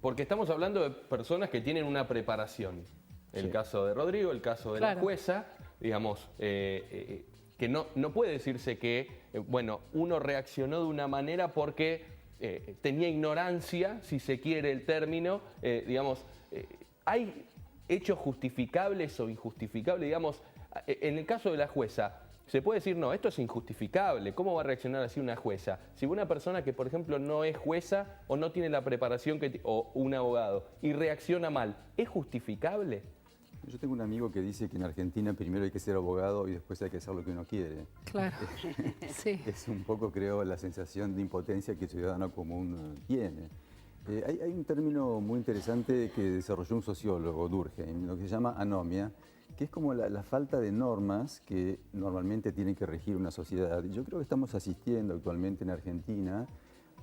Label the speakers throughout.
Speaker 1: porque estamos hablando de personas que tienen una preparación. El caso de Rodrigo, el caso de la jueza, digamos, que no puede decirse que, bueno, uno reaccionó de una manera porque tenía ignorancia, si se quiere el término, digamos, hay hechos justificables o injustificables, digamos, en el caso de la jueza, se puede decir, no, esto es injustificable, ¿cómo va a reaccionar así una jueza? Si una persona que, por ejemplo, no es jueza o no tiene la preparación o un abogado y reacciona mal, ¿es justificable?
Speaker 2: Yo tengo un amigo que dice que en Argentina primero hay que ser abogado y después hay que hacer lo que uno quiere.
Speaker 3: Claro, sí.
Speaker 2: Es un poco, creo, la sensación de impotencia que el ciudadano común tiene. Hay un término muy interesante que desarrolló un sociólogo, Durkheim, lo que se llama anomia, que es como la falta de normas que normalmente tienen que regir una sociedad. Yo creo que estamos asistiendo actualmente en Argentina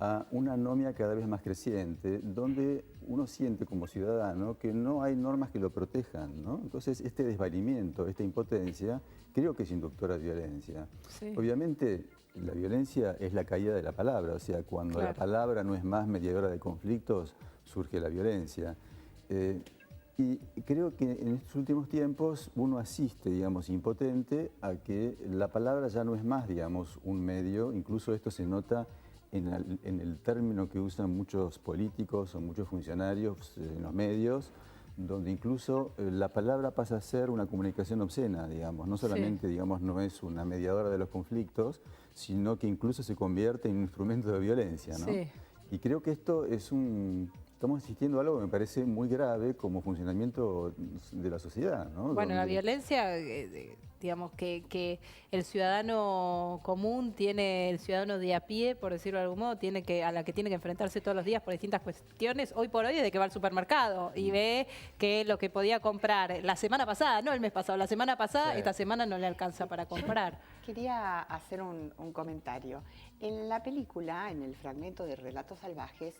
Speaker 2: a una anomia cada vez más creciente, donde uno siente como ciudadano que no hay normas que lo protejan, ¿no? Entonces, este desvalimiento, esta impotencia, creo que es inductora de violencia.
Speaker 3: Sí.
Speaker 2: Obviamente, la violencia es la caída de la palabra, o sea, cuando la palabra no es más mediadora de conflictos, surge la violencia. Y creo que en estos últimos tiempos uno asiste, digamos, impotente a que la palabra ya no es más, digamos, un medio, incluso esto se nota en el término que usan muchos políticos o muchos funcionarios en los medios, donde incluso la palabra pasa a ser una comunicación obscena, digamos. No solamente, digamos, no es una mediadora de los conflictos, sino que incluso se convierte en un instrumento de violencia, ¿no?
Speaker 3: Sí.
Speaker 2: Y creo que esto es estamos asistiendo a algo que me parece muy grave como funcionamiento de la sociedad, ¿no?
Speaker 3: Bueno, la violencia, digamos, que el ciudadano común tiene, el ciudadano de a pie, por decirlo de algún modo, a la que tiene que enfrentarse todos los días por distintas cuestiones, hoy por hoy desde que va al supermercado y ve que lo que podía comprar la semana pasada, no el mes pasado, la semana pasada, esta semana no le alcanza para comprar.
Speaker 4: Quería hacer un comentario. En la película, en el fragmento de Relatos Salvajes,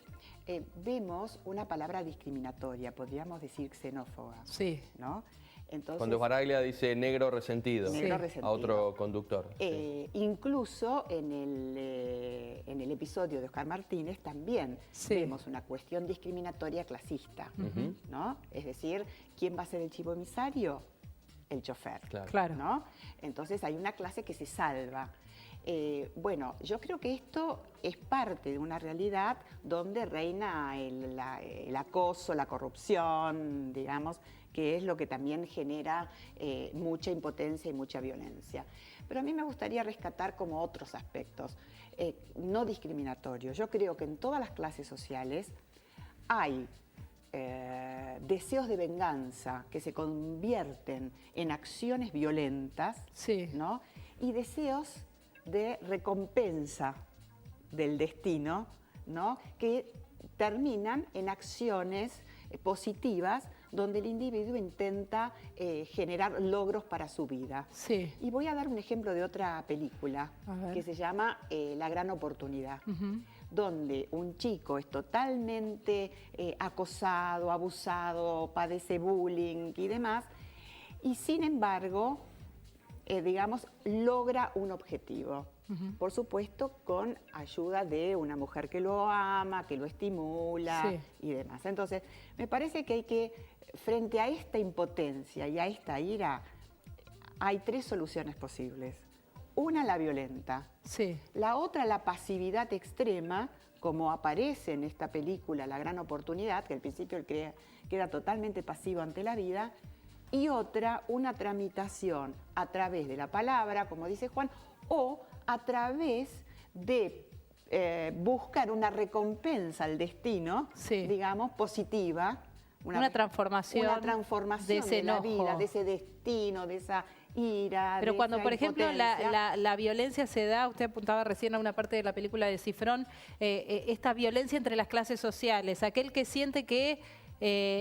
Speaker 4: vemos una palabra discriminatoria, podríamos decir xenófoba.
Speaker 3: Sí.
Speaker 4: ¿No? Entonces,
Speaker 1: cuando Baraglia dice negro resentido, a otro conductor.
Speaker 4: Incluso en el episodio de Oscar Martínez también vemos una cuestión discriminatoria clasista, ¿no? Es decir, ¿quién va a ser el chivo emisario? El chofer,
Speaker 3: Claro.
Speaker 4: ¿no? Entonces hay una clase que se salva. Bueno, yo creo que esto es parte de una realidad donde reina el acoso, la corrupción, digamos, que es lo que también genera mucha impotencia y mucha violencia. Pero a mí me gustaría rescatar como otros aspectos no discriminatorios. Yo creo que en todas las clases sociales hay deseos de venganza que se convierten en acciones violentas, ¿no? Y deseos de recompensa del destino, ¿no? Que terminan en acciones positivas donde el individuo intenta generar logros para su vida. Y voy a dar un ejemplo de otra película que se llama La Gran Oportunidad, donde un chico es totalmente acosado, abusado, padece bullying y demás, y sin embargo, digamos, logra un objetivo. Por supuesto, con ayuda de una mujer que lo ama, que lo estimula y demás. Entonces, me parece que hay que, frente a esta impotencia y a esta ira, hay tres soluciones posibles. Una, la violenta. La otra, la pasividad extrema, como aparece en esta película La Gran Oportunidad, que al principio él queda totalmente pasivo ante la vida. Y otra, una tramitación a través de la palabra, como dice Juan, o a través de buscar una recompensa al destino, digamos, positiva.
Speaker 3: Una transformación
Speaker 4: de ese la vida, de ese destino, de esa ira.
Speaker 3: Pero cuando, por ejemplo,
Speaker 4: impotencia.
Speaker 3: la violencia se da, usted apuntaba recién a una parte de la película de Cifrón, esta violencia entre las clases sociales, aquel que siente que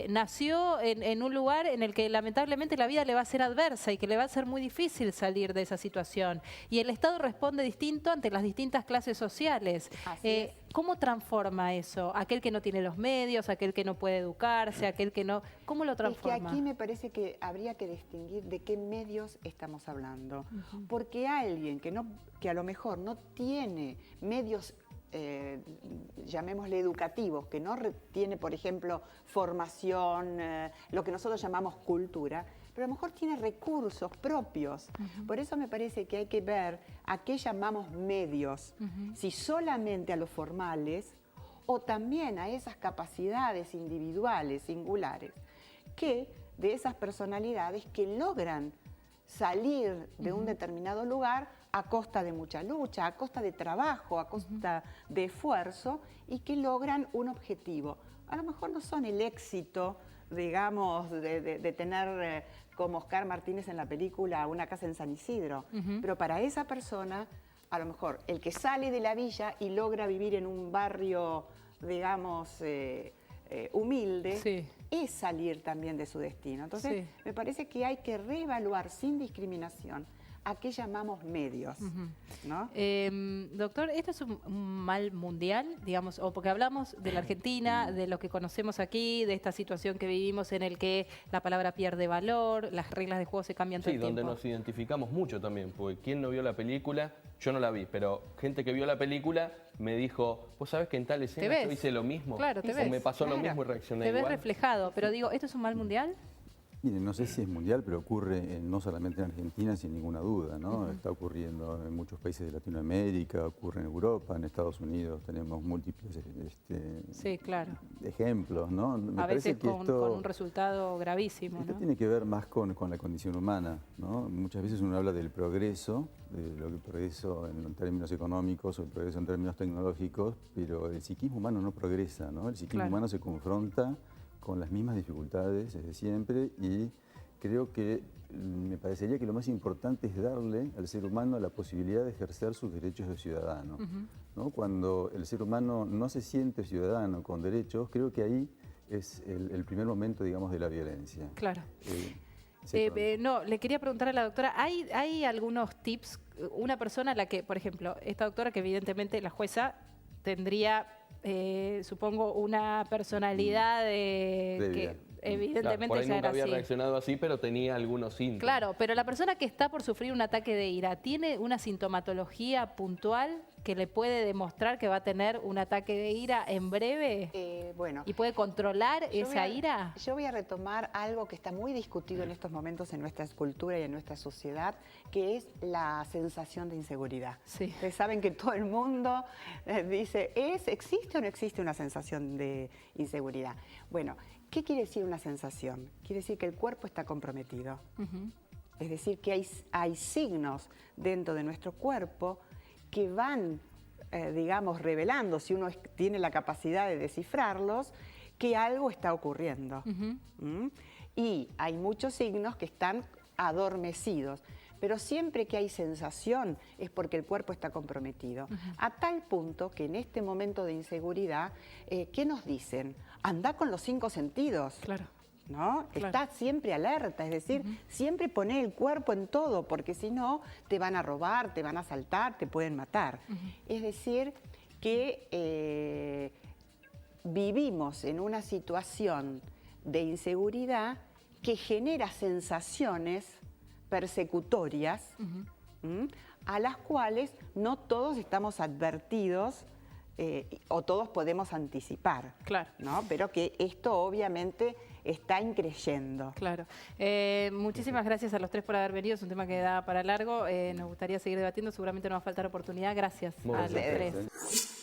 Speaker 3: nació en un lugar en el que lamentablemente la vida le va a ser adversa y que le va a ser muy difícil salir de esa situación. Y el Estado responde distinto ante las distintas clases sociales. ¿Cómo transforma eso? Aquel que no tiene los medios, aquel que no puede educarse, aquel que no... ¿Cómo lo transforma?
Speaker 4: Es que aquí me parece que habría que distinguir de qué medios estamos hablando. Porque alguien que a lo mejor no tiene medios llamémosle educativos, que no tiene, por ejemplo, formación, lo que nosotros llamamos cultura, pero a lo mejor tiene recursos propios. Por eso me parece que hay que ver a qué llamamos medios, si solamente a los formales o también a esas capacidades individuales, singulares, que de esas personalidades que logran salir de un determinado lugar a costa de mucha lucha, a costa de trabajo, a costa de esfuerzo, y que logran un objetivo. A lo mejor no son el éxito, digamos, de tener, como Oscar Martínez en la película, una casa en San Isidro, pero para esa persona, a lo mejor el que sale de la villa y logra vivir en un barrio, digamos, humilde,
Speaker 3: sí,
Speaker 4: es salir también de su destino. Entonces,
Speaker 3: sí,
Speaker 4: me parece que hay que reevaluar sin discriminación a qué llamamos medios, ¿no?
Speaker 3: Doctor, ¿esto es un mal mundial, digamos, o porque hablamos de la Argentina, de lo que conocemos aquí, de esta situación que vivimos en el que la palabra pierde valor, las reglas de juego se cambian todo el tiempo?
Speaker 1: Sí, donde nos identificamos mucho también, porque quien no vio la película, yo no la vi, pero gente que vio la película me dijo, ¿vos sabés que en tal escena yo hice lo mismo?
Speaker 3: Claro, te
Speaker 1: o
Speaker 3: ves.
Speaker 1: me pasó lo mismo y reaccioné
Speaker 3: Te ves
Speaker 1: igual.
Speaker 3: reflejado, pero digo, ¿esto es un mal mundial?
Speaker 2: Miren, no sé si es mundial, pero ocurre no solamente en Argentina, sin ninguna duda, ¿no? Está ocurriendo en muchos países de Latinoamérica, ocurre en Europa, en Estados Unidos, tenemos múltiples
Speaker 3: Sí, claro.
Speaker 2: ejemplos, ¿no? Me
Speaker 3: A
Speaker 2: parece
Speaker 3: veces
Speaker 2: que
Speaker 3: con un resultado gravísimo,
Speaker 2: esto
Speaker 3: ¿no?
Speaker 2: tiene que ver más con la condición humana, ¿no? Muchas veces uno habla del progreso, de lo que el progreso en términos económicos o el progreso en términos tecnológicos, pero el psiquismo humano no progresa, ¿no? El psiquismo humano se confronta con las mismas dificultades desde siempre, y creo que me parecería que lo más importante es darle al ser humano la posibilidad de ejercer sus derechos de ciudadano, ¿no? Cuando el ser humano no se siente ciudadano con derechos, creo que ahí es el primer momento, digamos, de la violencia.
Speaker 3: Claro.
Speaker 2: Sí,
Speaker 3: no, le quería preguntar a la doctora, ¿hay algunos tips? Una persona a la que, por ejemplo, esta doctora, que evidentemente la jueza tendría, supongo, una personalidad que evidentemente
Speaker 1: por ahí
Speaker 3: ya
Speaker 1: nunca
Speaker 3: era
Speaker 1: había
Speaker 3: así.
Speaker 1: reaccionado así, pero tenía algunos síntomas.
Speaker 3: Claro, pero la persona que está por sufrir un ataque de ira, ¿tiene una sintomatología puntual que le puede demostrar que va a tener un ataque de ira en breve?
Speaker 4: Bueno,
Speaker 3: ¿Y puede controlar esa ira?
Speaker 4: Yo voy a retomar algo que está muy discutido en estos momentos en nuestra cultura y en nuestra sociedad, que es la sensación de inseguridad.
Speaker 3: Sí.
Speaker 4: Ustedes saben que todo el mundo dice, ¿existe o no existe una sensación de inseguridad? Bueno, ¿qué quiere decir una sensación? Quiere decir que el cuerpo está comprometido. Es decir, que hay signos dentro de nuestro cuerpo que van, digamos, revelando, si uno tiene la capacidad de descifrarlos, que algo está ocurriendo. Y hay muchos signos que están adormecidos. Pero siempre que hay sensación es porque el cuerpo está comprometido. A tal punto que en este momento de inseguridad, ¿qué nos dicen? Anda con los 5 sentidos.
Speaker 3: Claro.
Speaker 4: ¿No?
Speaker 3: Claro.
Speaker 4: Está siempre alerta, es decir, siempre poner el cuerpo en todo, porque si no te van a robar, te van a asaltar, te pueden matar. Es decir, que vivimos en una situación de inseguridad que genera sensaciones persecutorias, a las cuales no todos estamos advertidos o todos podemos anticipar.
Speaker 3: Claro.
Speaker 4: ¿No? Pero que esto obviamente está increyendo.
Speaker 3: Claro. Muchísimas gracias a los 3 por haber venido. Es un tema que da para largo. Nos gustaría seguir debatiendo. Seguramente nos va a faltar oportunidad. Gracias a los 3.